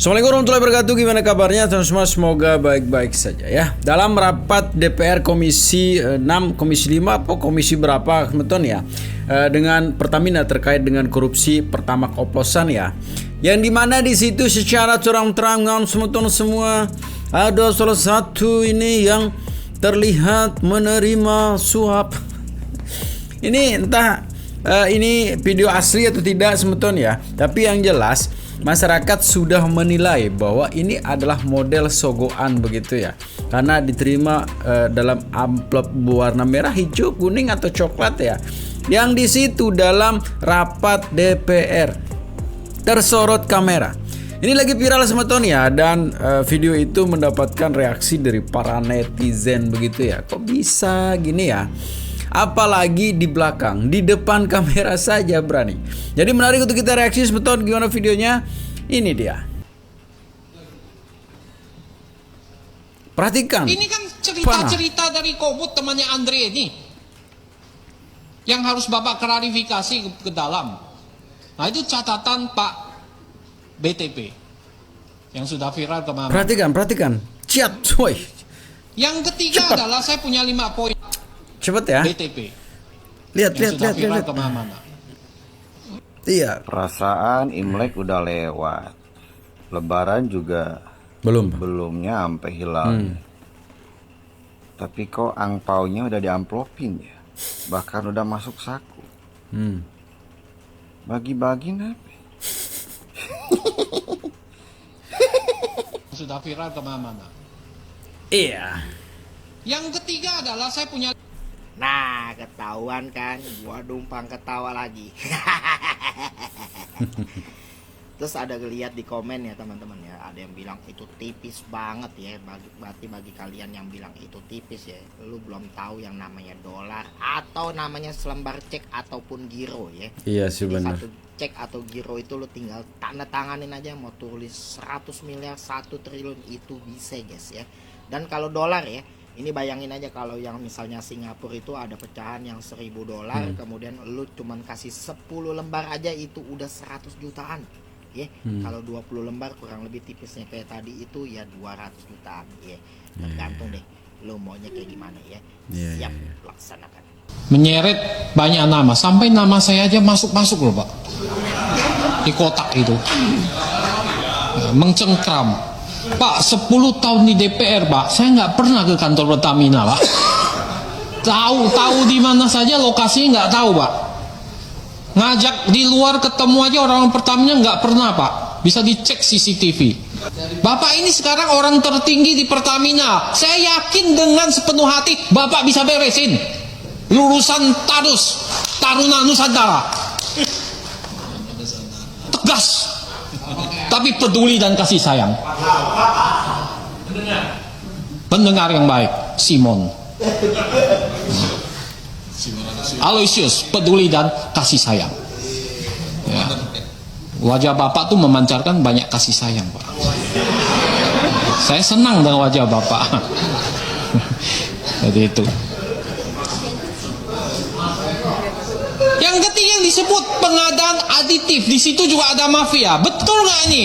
Assalamualaikum warahmatullahi wabarakatuh. Gimana kabarnya teman semua? Semoga baik-baik saja ya. Dalam rapat DPR Komisi 6, Komisi 5 atau Komisi berapa teman-teman ya, dengan Pertamina terkait dengan korupsi Pertamax oplosan ya. Yang dimana di situ secara terang-terangan teman-teman semua ada salah satu ini yang terlihat menerima suap. Ini entah ini video asli atau tidak teman-teman ya. Tapi yang jelas masyarakat sudah menilai bahwa ini adalah model sogokan begitu ya, karena diterima dalam amplop berwarna merah, hijau, kuning atau coklat ya, yang di situ dalam rapat DPR tersorot kamera. Ini lagi viral teman-teman ya, dan video itu mendapatkan reaksi dari para netizen begitu ya. Kok bisa gini ya? Apalagi di belakang, di depan kamera saja berani. Jadi menarik untuk kita reaksi sebentar. Gimana videonya? Ini dia. Perhatikan. Ini kan cerita-cerita dari Kobut temannya Andre ini, yang harus Bapak klarifikasi ke dalam. Nah itu catatan Pak BTP yang sudah viral kemana. Perhatikan. Ciat, coy. Yang ketiga adalah saya punya 5 poin. Cepet ya. BTP. Lihat. Kemana-mana. Iya. Perasaan Imlek udah lewat, Lebaran juga belum nyampe hilang. Tapi kok angpaunya udah diamplopin ya, bahkan udah masuk saku. Bagi-bagi napi. Sudah viral kemana-mana. Iya. Yang ketiga adalah saya punya. Nah, ketahuan kan, gua numpang ketawa lagi. Terus ada lihat di komen ya teman-teman ya, ada yang bilang itu tipis banget ya. Bagi kalian yang bilang itu tipis ya, lu belum tahu yang namanya dolar atau namanya selembar cek ataupun giro ya. Iya sih benar. Satu cek atau giro itu lu tinggal tanda tanganin aja, mau tulis 100 miliar 1 triliun itu bisa guys ya. Dan kalau dolar ya, ini bayangin aja kalau yang misalnya Singapura itu ada pecahan yang 1.000 dolar, kemudian lu cuman kasih 10 lembar aja itu udah 100 jutaan ya. Kalau 20 lembar kurang lebih tipisnya kayak tadi itu ya 200 jutaan ya. Tergantung deh lu maunya kayak gimana ya. Siap laksanakan. Menyeret banyak nama, sampai nama saya aja masuk loh Pak, di kotak itu. Mencengkram. Pak, 10 tahun di DPR Pak, saya nggak pernah ke kantor Pertamina Pak. Tahu di mana saja lokasinya nggak tahu Pak. Ngajak di luar ketemu aja orang Pertamina nggak pernah Pak. Bisa dicek CCTV. Bapak ini sekarang orang tertinggi di Pertamina. Saya yakin dengan sepenuh hati Bapak bisa beresin lulusan Taruna Nusantara. Tegas, tapi peduli dan kasih sayang. Pendengar yang baik, Simon Aloysius, peduli dan kasih sayang ya. Wajah Bapak tuh memancarkan banyak kasih sayang Pak. Saya senang dengan wajah Bapak. Jadi itu. Yang ketiga yang disebut pengadaan aditif, di situ juga ada mafia. Betul nggak ini?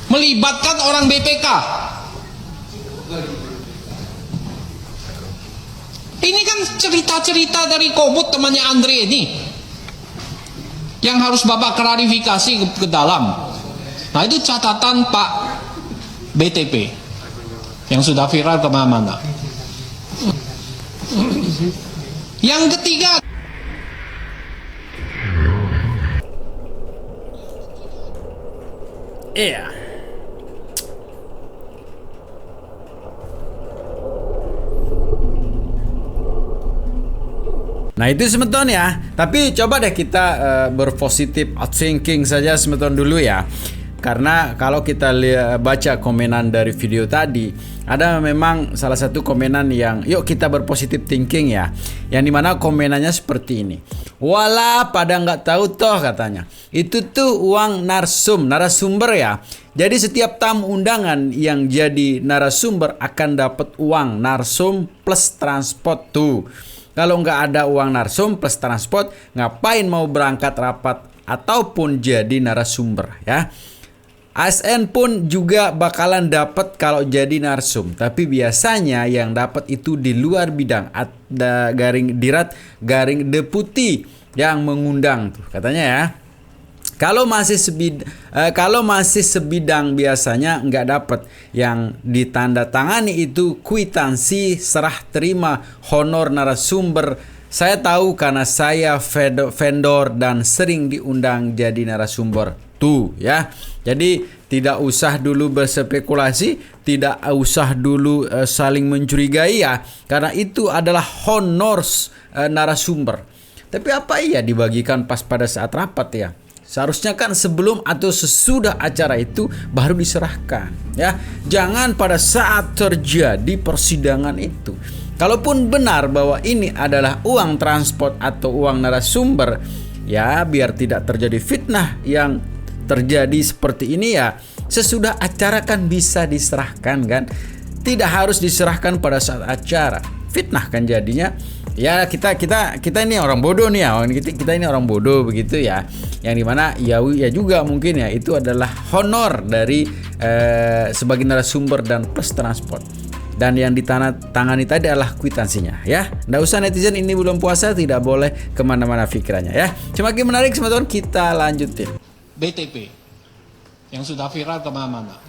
Melibatkan orang BPK. Ini kan cerita-cerita dari Kobut temannya Andre ini, yang harus Bapak klarifikasi ke dalam. Nah itu catatan Pak BTP yang sudah viral kemana-mana. Yang ketiga, Iya. Nah itu semeton ya. Tapi coba deh kita berpositif thinking saja semeton dulu ya. Karena kalau kita baca komenan dari video tadi, ada memang salah satu komenan yang yuk kita berpositif thinking ya. Yang dimana komenannya seperti ini. Walah pada nggak tahu toh katanya. Itu tuh uang narasumber ya. Jadi setiap tamu undangan yang jadi narasumber akan dapat uang narsum plus transport tuh. Kalau nggak ada uang narsum plus transport, ngapain mau berangkat rapat ataupun jadi narasumber ya. ASN pun juga bakalan dapat kalau jadi narsum, tapi biasanya yang dapat itu di luar bidang, ada garing dirat garing deputi yang mengundang tuh katanya ya. Kalau masih sebidang biasanya nggak dapat. Yang ditandatangani itu kwitansi serah terima honor narasumber. Saya tahu karena saya vendor dan sering diundang jadi narasumber tuh ya. Jadi tidak usah dulu berspekulasi, tidak usah dulu saling mencurigai ya, karena itu adalah honors narasumber. Tapi apa iya dibagikan pas pada saat rapat ya? Seharusnya kan sebelum atau sesudah acara itu baru diserahkan ya. Jangan pada saat terjadi persidangan itu. Kalaupun benar bahwa ini adalah uang transport atau uang narasumber, ya biar tidak terjadi fitnah yang terjadi seperti ini ya. Sesudah acara kan bisa diserahkan kan. Tidak harus diserahkan pada saat acara. Fitnah kan jadinya. Ya kita ini orang bodoh nih ya, kita ini orang bodoh begitu ya, yang dimana ya juga mungkin ya itu adalah honor dari sebagai narasumber dan plus transport, dan yang ditandatangani tadi adalah kwitansinya ya. Nggak usah netizen ini belum puasa tidak boleh kemana-mana pikirannya ya. Semakin menarik teman-teman, kita lanjutin. BTP yang sudah viral kemana-mana.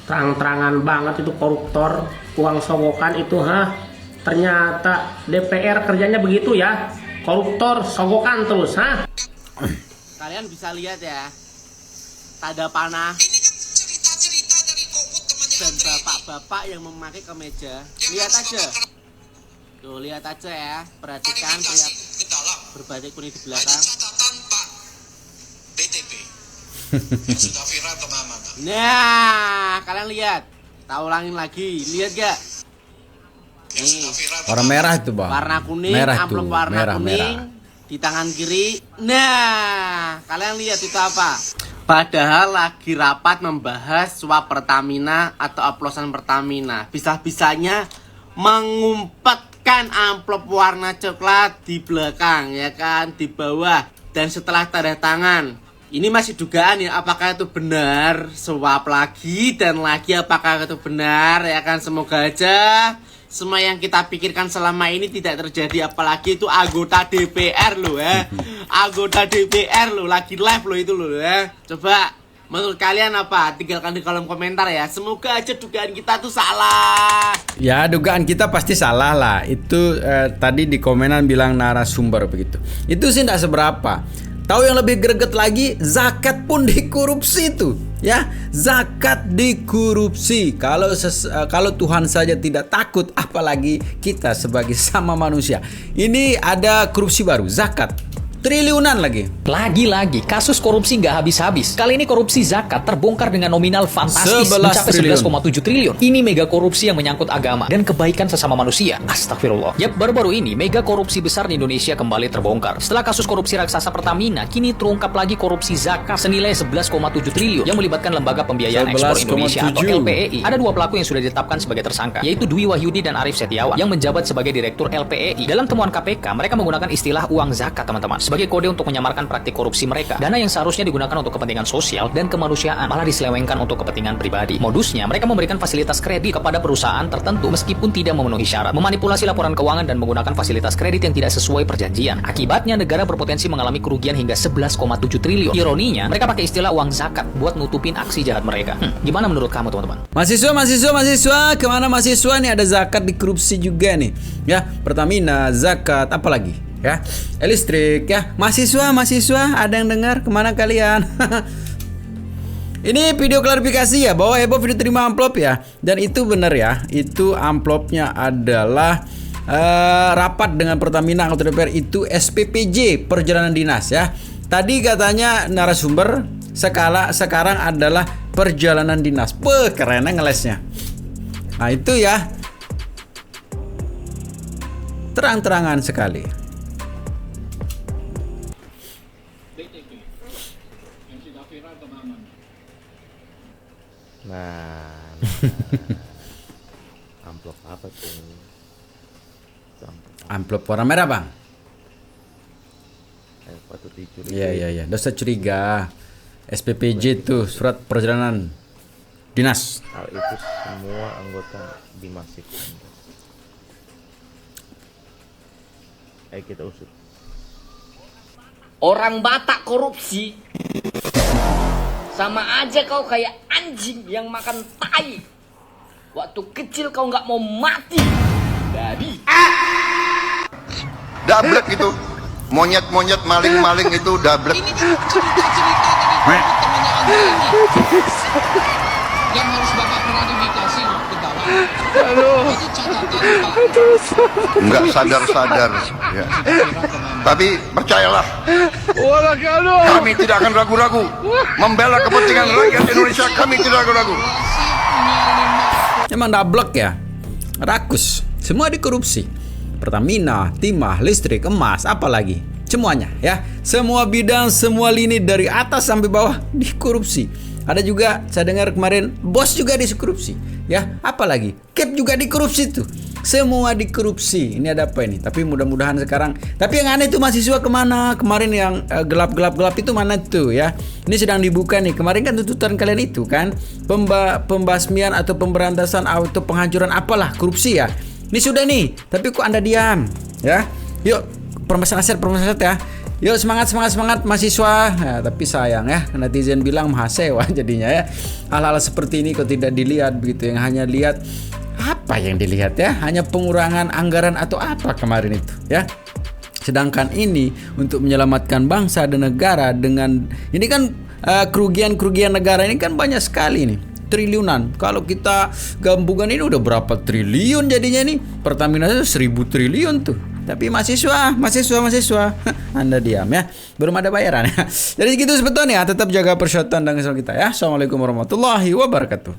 Terang-terangan banget itu koruptor, uang sogokan itu ternyata DPR kerjanya begitu ya, koruptor sogokan terus Kalian bisa lihat ya, tanda panah dan bapak-bapak yang memakai kemeja. Lihat aja, tuh lihat aja ya, perhatikan lihat berbatik kuning di belakang. Yang sudah viral kemana-mana. Nah, kalian lihat, tak ulangin lagi, lihat gak? Nih, warna merah itu bang. warna kuning, merah amplop tuh, warna merah, kuning merah. di tangan kiri. Nah, kalian lihat itu apa? Padahal lagi rapat membahas suap Pertamina atau oplosan Pertamina. Bisa-bisanya mengumpetkan amplop warna coklat di belakang, ya kan, di bawah. Dan setelah tanda tangan, ini masih dugaan ya, apakah itu benar suap lagi dan lagi, apakah itu benar ya kan. Semoga aja semua yang kita pikirkan selama ini tidak terjadi, apalagi itu anggota DPR loh ya. Anggota DPR loh, lagi live loh itu loh ya. Coba menurut kalian apa? Tinggalkan di kolom komentar ya. Semoga aja dugaan kita tuh salah. Ya dugaan kita pasti salah lah. Itu tadi di komenan bilang narasumber begitu. Itu sih tidak seberapa. Tahu yang lebih greget lagi, zakat pun dikorupsi tuh, ya. Zakat dikorupsi. Kalau Tuhan saja tidak takut, apalagi kita sebagai sama manusia. Ini ada korupsi baru, zakat. Triliunan lagi. Lagi-lagi kasus korupsi nggak habis-habis. Kali ini korupsi zakat terbongkar dengan nominal fantastis 11 mencapai triliun. 11,7 triliun. Ini mega korupsi yang menyangkut agama dan kebaikan sesama manusia. Astagfirullah. Yap, baru-baru ini mega korupsi besar di Indonesia kembali terbongkar. Setelah kasus korupsi raksasa Pertamina, kini terungkap lagi korupsi zakat senilai 11,7 triliun yang melibatkan Lembaga Pembiayaan Ekspor Indonesia atau 11,7. LPEI. Ada dua pelaku yang sudah ditetapkan sebagai tersangka, yaitu Dwi Wahyudi dan Arif Setiawan yang menjabat sebagai Direktur LPEI. Dalam temuan KPK, mereka menggunakan istilah uang zakat, teman-teman, sebagai kode untuk menyamarkan praktik korupsi mereka. Dana yang seharusnya digunakan untuk kepentingan sosial dan kemanusiaan malah diselewengkan untuk kepentingan pribadi. Modusnya, mereka memberikan fasilitas kredit kepada perusahaan tertentu meskipun tidak memenuhi syarat, memanipulasi laporan keuangan dan menggunakan fasilitas kredit yang tidak sesuai perjanjian. Akibatnya, negara berpotensi mengalami kerugian hingga 11,7 triliun. Ironinya, mereka pakai istilah uang zakat buat nutupin aksi jahat mereka. Gimana menurut kamu, teman-teman? Mahasiswa, kemana mahasiswa nih? Ada zakat dikorupsi juga nih, ya. Pertamina, zakat, apa lagi? Ya, listrik ya. Mahasiswa ada yang dengar? Kemana kalian? Ini video klarifikasi ya, bahwa heboh video terima amplop ya. Dan itu benar ya, itu amplopnya adalah rapat dengan Pertamina anggota DPR, itu SPPJ perjalanan dinas ya. Tadi katanya narasumber, sekarang adalah perjalanan dinas. Kerennya ngelesnya. Nah itu ya, terang-terangan sekali. Nah, amplop apa tuh? Amplop warna merah bang. Patut dicurigai. Iya. Dosa curiga. SPPJ tuh surat perjalanan dinas. Hal itu semua anggota dimasifkan. Ayo kita usut. Orang Batak korupsi sama aja kau kayak anjing yang makan tai. Waktu kecil kau nggak mau mati. Babi. Dablek itu. Monyet-monyet maling-maling itu dablek. Ini kan cerita-cerita dari temannya Anda ini. Yang harus Bapak klarifikasi ke bawah. Itu catatan Pak. Enggak sadar-sadar ya. Tapi percayalah, kami tidak akan ragu-ragu membela kepentingan rakyat Indonesia. Kami tidak ragu-ragu. Emang dablek ya, rakus, semua dikorupsi. Pertamina, timah, listrik, emas, apalagi semuanya ya, semua bidang, semua lini dari atas sampai bawah dikorupsi. Ada juga saya dengar kemarin bos juga dikorupsi ya, apalagi Cap juga dikorupsi tuh, semua dikorupsi. Ini ada apa ini? Tapi mudah-mudahan sekarang. Tapi yang aneh itu mahasiswa kemana? Kemarin yang gelap itu mana tuh ya? Ini sedang dibuka nih. Kemarin kan tuntutan kalian itu kan pembasmian atau pemberantasan atau penghancuran apalah korupsi ya. Ini sudah nih. Tapi kok Anda diam ya? Yuk permasalahan aset ya. Yuk semangat mahasiswa. Nah, tapi sayang ya, netizen bilang mahasiswa jadinya ya. Hal-hal seperti ini kok tidak dilihat begitu, yang hanya lihat apa yang dilihat ya, hanya pengurangan anggaran atau apa kemarin itu ya. Sedangkan ini untuk menyelamatkan bangsa dan negara dengan ini kan kerugian negara ini kan banyak sekali nih. Triliunan. Kalau kita gabungan ini udah berapa triliun jadinya nih. Pertamina itu 1000 triliun tuh. Tapi mahasiswa Anda diam ya, belum ada bayaran ya. Jadi gitu sebetulnya, tetap jaga persatuan dan kesatuan kita ya. Assalamualaikum warahmatullahi wabarakatuh.